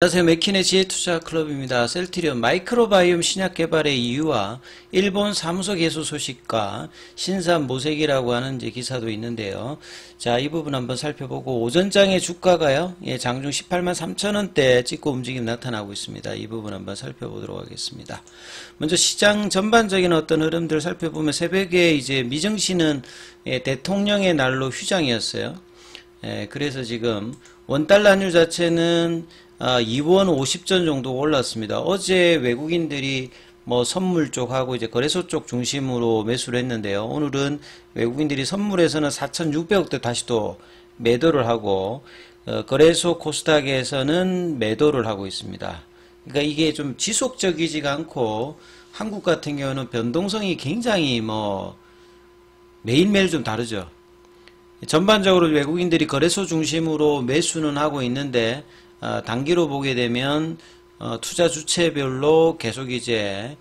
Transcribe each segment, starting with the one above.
안녕하세요. 맥킨의 지혜투자클럽입니다. 셀트리온 마이크로바이옴 신약 개발의 이유와 일본 사무소 개소 소식과 신산 모색이라고 하는 이제 기사도 있는데요. 자, 이 부분 한번 살펴보고 오전장의 주가가요. 장중 18만 3천원대 찍고 움직임 나타나고 있습니다. 이 부분 한번 살펴보도록 하겠습니다. 먼저 시장 전반적인 어떤 흐름들을 살펴보면 새벽에 이제 미증시는 대통령의 날로 휴장이었어요. 그래서 지금 원달러 환율 자체는 2원 50전 정도 올랐습니다. 어제 외국인들이 뭐 선물 쪽하고 이제 거래소 쪽 중심으로 매수를 했는데요. 오늘은 외국인들이 선물에서는 4,600억대 다시 또 매도를 하고 거래소 코스닥에서는 매도를 하고 있습니다. 그러니까 이게 좀 지속적이지가 않고 한국 같은 경우는 변동성이 굉장히 뭐 매일매일 좀 다르죠. 전반적으로 외국인들이 거래소 중심으로 매수는 하고 있는데 단기로 보게 되면 투자 주체별로 계속 이제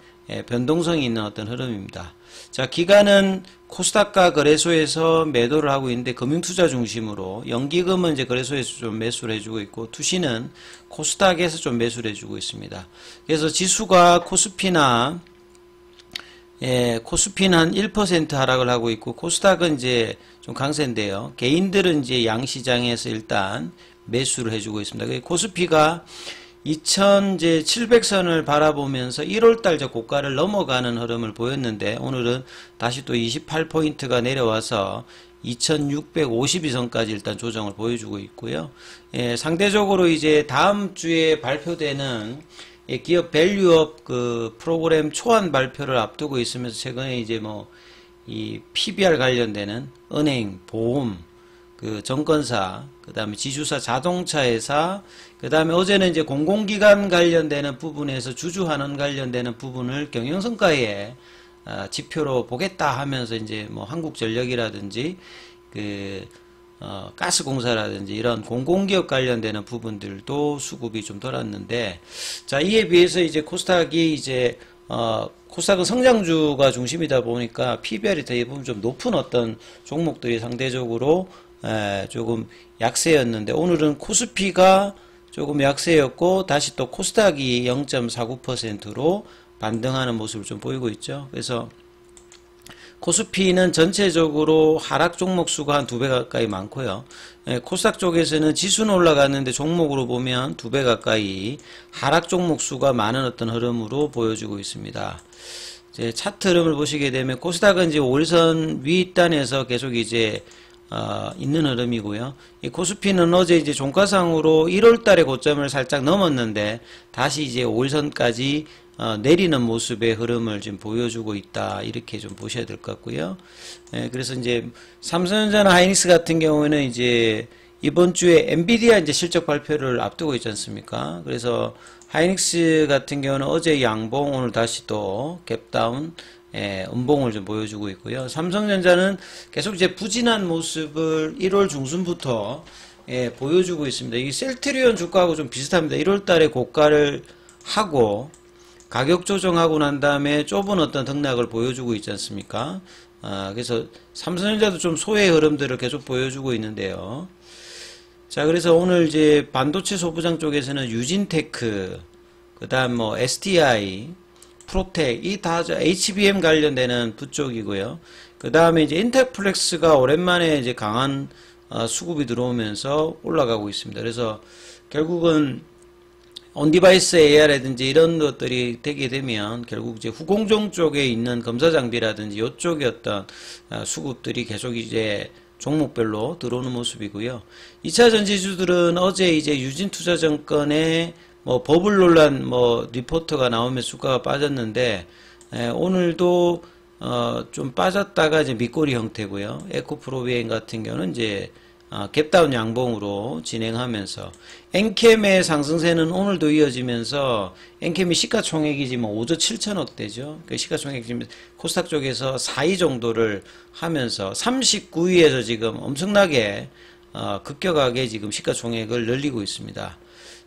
변동성이 있는 어떤 흐름입니다. 자, 기관은 코스닥과 거래소에서 매도를 하고 있는데 금융투자 중심으로 연기금은 이제 거래소에서 좀 매수를 해주고 있고 투시는 코스닥에서 좀 매수를 해주고 있습니다. 그래서 지수가 코스피나 코스피는 한 1% 하락을 하고 있고 코스닥은 이제 좀 강세인데요. 개인들은 이제 양시장에서 일단 매수를 해주고 있습니다. 코스피가 2700선을 바라보면서 1월달 고가를 넘어가는 흐름을 보였는데 오늘은 다시 또 28포인트가 내려와서 2652선까지 일단 조정을 보여주고 있고요. 상대적으로 이제 다음 주에 발표되는 기업 밸류업 그 프로그램 초안 발표를 앞두고 있으면서 최근에 이제 뭐 이 PBR 관련되는 은행, 보험, 그 정권사, 그 다음에 지주사, 자동차 회사, 그 다음에 어제는 이제 공공기관 관련되는 부분에서 주주환원 관련되는 부분을 경영성과의 지표로 보겠다 하면서 이제 뭐 한국전력이라든지 그 가스공사라든지 이런 공공기업 관련되는 부분들도 수급이 좀 돌았는데, 자, 이에 비해서 이제 코스닥이 이제 코스닥은 성장주가 중심이다 보니까 PBR이 대부분 좀 높은 어떤 종목들이 상대적으로 조금 약세였는데 오늘은 코스피가 조금 약세였고 다시 또 코스닥이 0.49%로 반등하는 모습을 좀 보이고 있죠. 그래서 코스피는 전체적으로 하락 종목 수가 한 2배 가까이 많고요. 코스닥 쪽에서는 지수는 올라갔는데 종목으로 보면 2배 가까이 하락 종목 수가 많은 어떤 흐름으로 보여주고 있습니다. 이제 차트 흐름을 보시게 되면 코스닥은 이제 5일선 윗단에서 계속 이제 있는 흐름이고요. 이 코스피는 어제 이제 종가상으로 1월달에 고점을 살짝 넘었는데 다시 이제 5일선까지 내리는 모습의 흐름을 지금 보여주고 있다. 이렇게 좀 보셔야 될 것 같고요. 그래서 이제 삼성전자나 하이닉스 같은 경우에는 이제 이번 주에 엔비디아 이제 실적 발표를 앞두고 있지 않습니까? 그래서 하이닉스 같은 경우는 어제 양봉, 오늘 다시 또 갭다운, 음봉을 좀 보여주고 있고요. 삼성전자는 계속 이제 부진한 모습을 1월 중순부터 보여주고 있습니다. 이 셀트리온 주가하고 좀 비슷합니다. 1월 달에 고가를 하고 가격 조정하고 난 다음에 좁은 어떤 등락을 보여주고 있지 않습니까? 그래서 삼성전자도 좀 소외 흐름들을 계속 보여주고 있는데요. 자, 그래서 오늘 이제 반도체 소부장 쪽에서는 유진테크, 그 다음 뭐 STI, 프로텍, 이 다 HBM 관련되는 부쪽이고요. 그 다음에 이제 인텔플렉스가 오랜만에 이제 강한 수급이 들어오면서 올라가고 있습니다. 그래서 결국은 온디바이스 AR라든지 이런 것들이 되게 되면 결국 이제 후공정 쪽에 있는 검사 장비라든지 이쪽의 어떤 수급들이 계속 이제 종목별로 들어오는 모습이고요. 2차 전지주들은 어제 이제 유진투자증권의 뭐 버블 논란 뭐 리포트가 나오면서 주가가 빠졌는데 오늘도 좀 빠졌다가 이제 밑꼬리 형태고요. 에코프로비엔 같은 경우는 이제 갭다운 양봉으로 진행하면서 엔캠의 상승세는 오늘도 이어지면서 엔캠이 시가총액이 지금 5조 7천억대죠. 그 시가총액이 지금 코스닥 쪽에서 4위 정도를 하면서 39위에서 지금 엄청나게 급격하게 지금 시가총액을 늘리고 있습니다.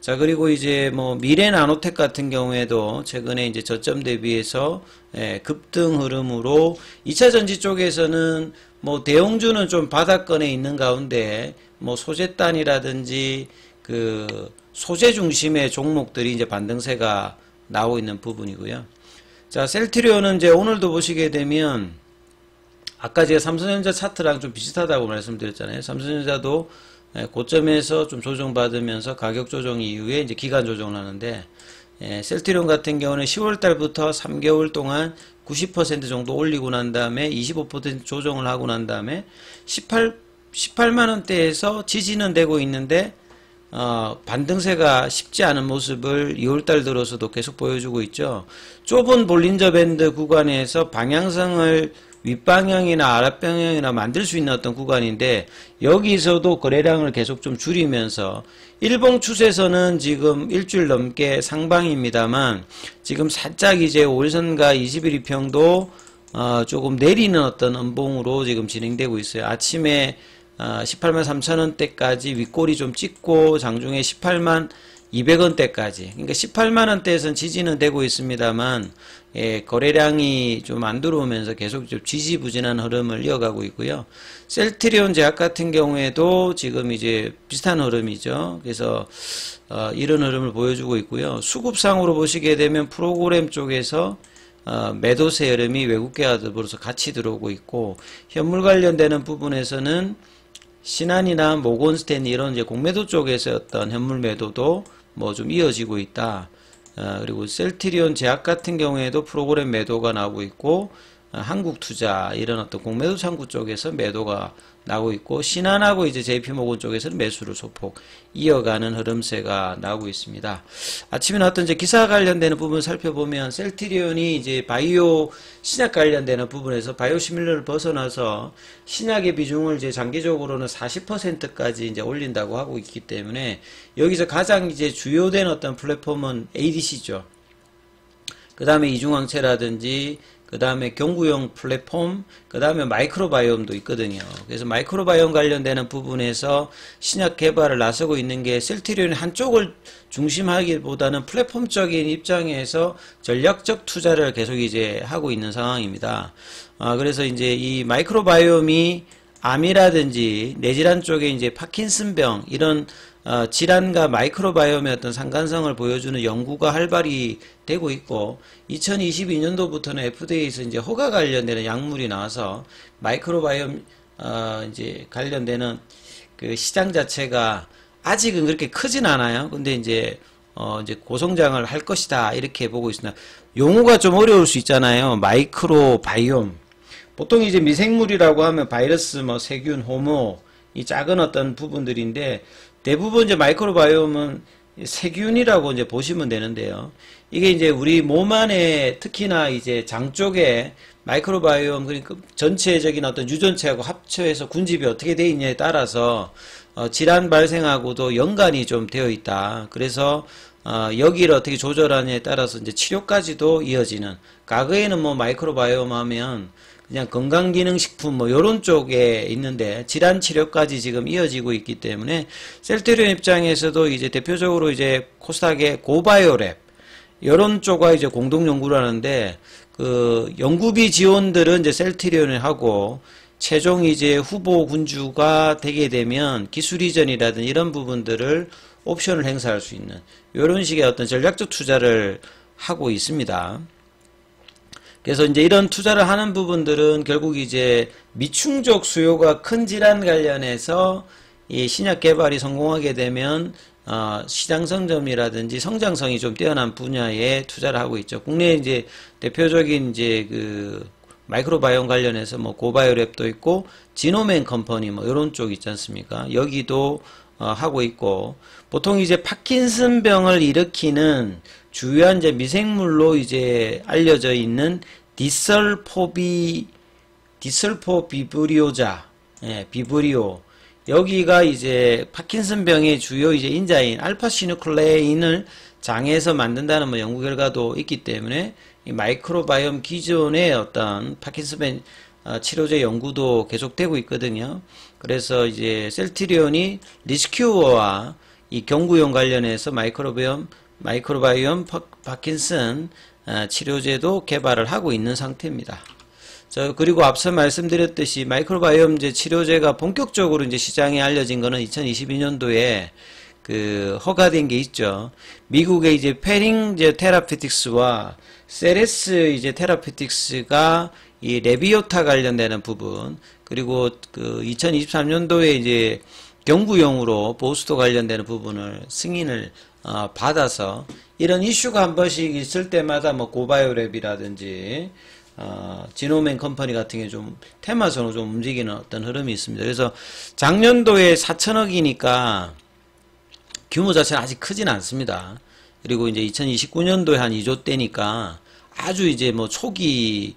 자, 그리고 이제 뭐 미래나노텍 같은 경우에도 최근에 이제 저점 대비해서 급등 흐름으로 2차 전지 쪽에서는 뭐 대형주는 좀 바닥권에 있는 가운데 뭐 소재단이라든지 그 소재 중심의 종목들이 이제 반등세가 나오고 있는 부분이고요. 자, 셀트리온은 이제 오늘도 보시게 되면 아까 제가 삼성전자 차트랑 좀 비슷하다고 말씀드렸잖아요. 삼성전자도 고점에서 좀 조정받으면서 가격 조정 이후에 이제 기간 조정을 하는데, 셀트리온 같은 경우는 10월 달부터 3개월 동안 90% 정도 올리고 난 다음에 25% 조정을 하고 난 다음에 18만원대에서 지지는 되고 있는데, 반등세가 쉽지 않은 모습을 2월달 들어서도 계속 보여주고 있죠. 좁은 볼린저 밴드 구간에서 방향성을 윗방향이나 아랫방향이나 만들 수 있는 어떤 구간인데, 여기서도 거래량을 계속 좀 줄이면서 일봉 추세선은 지금 일주일 넘게 상방입니다만, 지금 살짝 이제 5일선과 21일 평도 조금 내리는 어떤 음봉으로 지금 진행되고 있어요. 아침에 18만 3천원대까지 윗꼬리 좀 찍고 장중에 18만 200원대까지, 그러니까 18만원대에선 지지는 되고 있습니다만, 거래량이 좀 안 들어오면서 계속 좀 지지부진한 흐름을 이어가고 있고요. 셀트리온 제약 같은 경우에도 지금 이제 비슷한 흐름이죠. 그래서 이런 흐름을 보여주고 있고요. 수급상으로 보시게 되면 프로그램 쪽에서 매도세 흐름이 외국계와 더불어서 같이 들어오고 있고, 현물 관련되는 부분에서는 신한이나 모건스탠리 이런 이제 공매도 쪽에서 어떤 현물 매도도 뭐 좀 이어지고 있다. 그리고 셀트리온 제약 같은 경우에도 프로그램 매도가 나오고 있고, 한국투자 이런 어떤 공매도 창구 쪽에서 매도가 나오고 있고, 신한하고 이제 JP모건 쪽에서는 매수를 소폭 이어가는 흐름세가 나오고 있습니다. 아침에 나왔던 이제 기사 관련되는 부분 살펴보면, 셀트리온이 이제 바이오 신약 관련되는 부분에서 바이오시밀러를 벗어나서 신약의 비중을 이제 장기적으로는 40%까지 이제 올린다고 하고 있기 때문에, 여기서 가장 이제 주요된 어떤 플랫폼은 ADC죠. 그 다음에 이중항체라든지, 그 다음에 경구용 플랫폼, 그 다음에 마이크로바이옴도 있거든요. 그래서 마이크로바이옴 관련되는 부분에서 신약 개발을 나서고 있는 게, 셀트리온 한쪽을 중심하기보다는 플랫폼적인 입장에서 전략적 투자를 계속 이제 하고 있는 상황입니다. 그래서 이제 이 마이크로바이옴이 암이라든지 뇌질환 쪽에 이제 파킨슨병 이런 질환과 마이크로바이옴의 어떤 상관성을 보여주는 연구가 활발히 되고 있고, 2022년도부터는 FDA에서 이제 허가 관련되는 약물이 나와서 마이크로바이옴 이제 관련되는 그 시장 자체가 아직은 그렇게 크진 않아요. 근데 이제 고성장을 할 것이다 이렇게 보고 있습니다. 용어가 좀 어려울 수 있잖아요. 마이크로바이옴. 보통 이제 미생물이라고 하면 바이러스, 뭐 세균, 호모 이 작은 어떤 부분들인데, 대부분 이제 마이크로바이옴은 세균이라고 이제 보시면 되는데요. 이게 이제 우리 몸 안에 특히나 이제 장 쪽에 마이크로바이옴, 그러니까 전체적인 어떤 유전체하고 합쳐서 군집이 어떻게 되어 있냐에 따라서 질환 발생하고도 연관이 좀 되어 있다. 그래서 여기를 어떻게 조절하냐에 따라서 이제 치료까지도 이어지는, 과거에는 뭐 마이크로바이옴 하면 그냥 건강기능식품 뭐 요런 쪽에 있는데, 질환 치료까지 지금 이어지고 있기 때문에, 셀트리온 입장에서도 이제 대표적으로 이제 코스닥의 고바이오랩 요런 쪽과 이제 공동 연구를 하는데, 그 연구비 지원들은 이제 셀트리온이 하고, 최종 이제 후보 군주가 되게 되면 기술 이전이라든 이런 부분들을 옵션을 행사할 수 있는 요런 식의 어떤 전략적 투자를 하고 있습니다. 그래서 이제 이런 투자를 하는 부분들은 결국 이제 미충족 수요가 큰 질환 관련해서 이 신약 개발이 성공하게 되면 시장 성점이라든지 성장성이 좀 뛰어난 분야에 투자를 하고 있죠. 국내에 이제 대표적인 이제 그 마이크로바이옴 관련해서 뭐 고바이오랩도 있고, 지노맨 컴퍼니 뭐 이런 쪽 있지 않습니까? 여기도 하고 있고, 보통 이제 파킨슨병을 일으키는 주요한 이제 미생물로 이제 알려져 있는 디설포비브리오자, 비브리오. 여기가 이제 파킨슨병의 주요 이제 인자인 알파시누클레인을 장에서 만든다는 뭐 연구 결과도 있기 때문에, 이 마이크로바이옴 기존의 어떤 파킨슨병 치료제 연구도 계속되고 있거든요. 그래서 이제 셀트리온이 리스큐어와 이 경구용 관련해서 마이크로바이옴 파킨슨 치료제도 개발을 하고 있는 상태입니다. 그리고 앞서 말씀드렸듯이 마이크로바이옴 치료제가 본격적으로 이제 시장에 알려진 거는 2022년도에 허가된 게 있죠. 미국의 이제 페링 이제 테라피틱스와 세레스 이제 테라피틱스가 이 레비오타 관련되는 부분, 그리고 2023년도에 이제 경구용으로 보스토 관련되는 부분을 승인을 받아서 이런 이슈가 한 번씩 있을 때마다 뭐 고바이오랩이라든지 지노맨 컴퍼니 같은 게 좀 테마선으로 좀 움직이는 어떤 흐름이 있습니다. 그래서 작년도에 4천억이니까 규모 자체는 아직 크진 않습니다. 그리고 이제 2029년도에 한 2조 대니까 아주 이제 뭐 초기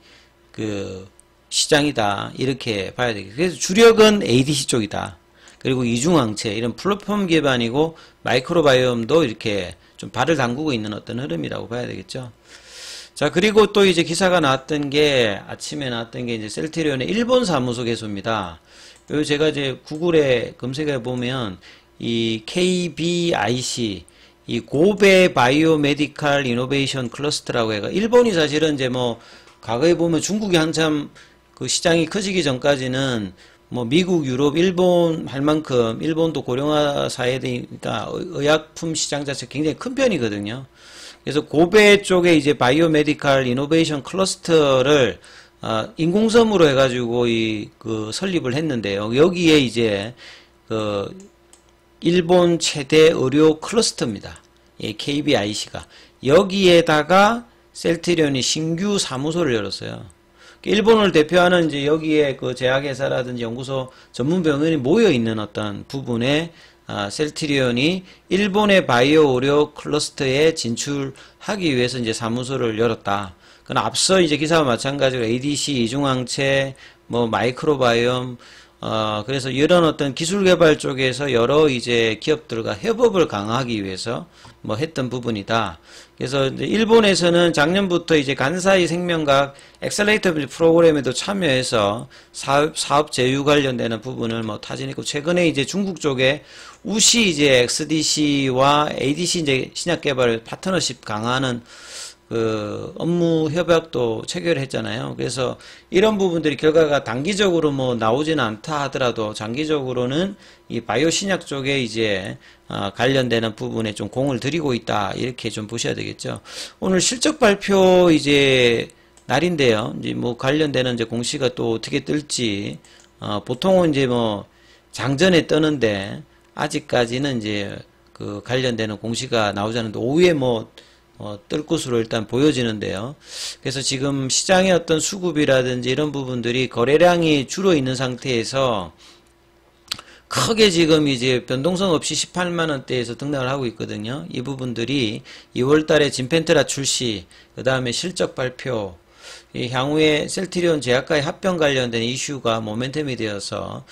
시장이다 이렇게 봐야 되겠죠. 그래서 주력은 ADC 쪽이다. 그리고 이중항체 이런 플랫폼 기반이고 마이크로바이옴도 이렇게 좀 발을 담그고 있는 어떤 흐름이라고 봐야 되겠죠. 자, 그리고 또 이제 기사가 나왔던 게 아침에 나왔던 게 이제 셀트리온의 일본 사무소 개소입니다. 요 제가 이제 구글에 검색해 보면 이 KBIC 이 고베 바이오메디칼 이노베이션 클러스터라고 해가 일본이 사실은 이제 뭐 과거에 보면 중국이 한참 그 시장이 커지기 전까지는 뭐 미국, 유럽, 일본 할 만큼 일본도 고령화 사회니까 의약품 시장 자체 굉장히 큰 편이거든요. 그래서 고베 쪽에 이제 바이오메디칼 이노베이션 클러스터를 인공섬으로 해가지고 설립을 했는데요. 여기에 이제 일본 최대 의료 클러스터입니다. KBIC가 여기에다가 셀트리온이 신규 사무소를 열었어요. 일본을 대표하는 이제 여기에 제약회사라든지 연구소 전문 병원이 모여 있는 어떤 부분에 셀트리온이 일본의 바이오 의료 클러스터에 진출하기 위해서 이제 사무소를 열었다. 그러나 앞서 이제 기사와 마찬가지로 ADC, 이중항체, 뭐 마이크로바이옴, 그래서 이런 어떤 기술 개발 쪽에서 여러 이제 기업들과 협업을 강화하기 위해서 뭐 했던 부분이다. 그래서 이제 일본에서는 작년부터 이제 간사이 생명과학 엑셀레이터 프로그램에도 참여해서 사업 제휴 관련되는 부분을 뭐 타진했고, 최근에 이제 중국 쪽에 우시 이제 XDC와 ADC 이제 신약 개발 파트너십 강화하는 업무 협약도 체결했잖아요. 그래서 이런 부분들이 결과가 단기적으로 뭐 나오지는 않다 하더라도 장기적으로는 이 바이오 신약 쪽에 이제 관련되는 부분에 좀 공을 들이고 있다, 이렇게 좀 보셔야 되겠죠. 오늘 실적 발표 이제 날인데요. 이제 뭐 관련되는 이제 공시가 또 어떻게 뜰지, 보통은 이제 뭐 장전에 뜨는데 아직까지는 이제 관련되는 공시가 나오지 않는데 오후에 뜰 것으로 일단 보여지는데요. 그래서 지금 시장의 어떤 수급이라든지 이런 부분들이 거래량이 줄어 있는 상태에서 크게 지금 이제 변동성 없이 18만원대에서 등락을 하고 있거든요. 이 부분들이 2월달에 진펜트라 출시, 그 다음에 실적 발표, 향후에 셀트리온 제약과의 합병 관련된 이슈가 모멘텀이 되어서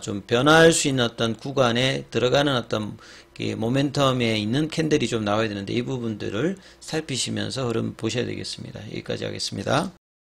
좀 변화할 수 있는 어떤 구간에 들어가는 어떤 모멘텀에 있는 캔들이 좀 나와야 되는데, 이 부분들을 살피시면서 흐름 보셔야 되겠습니다. 여기까지 하겠습니다.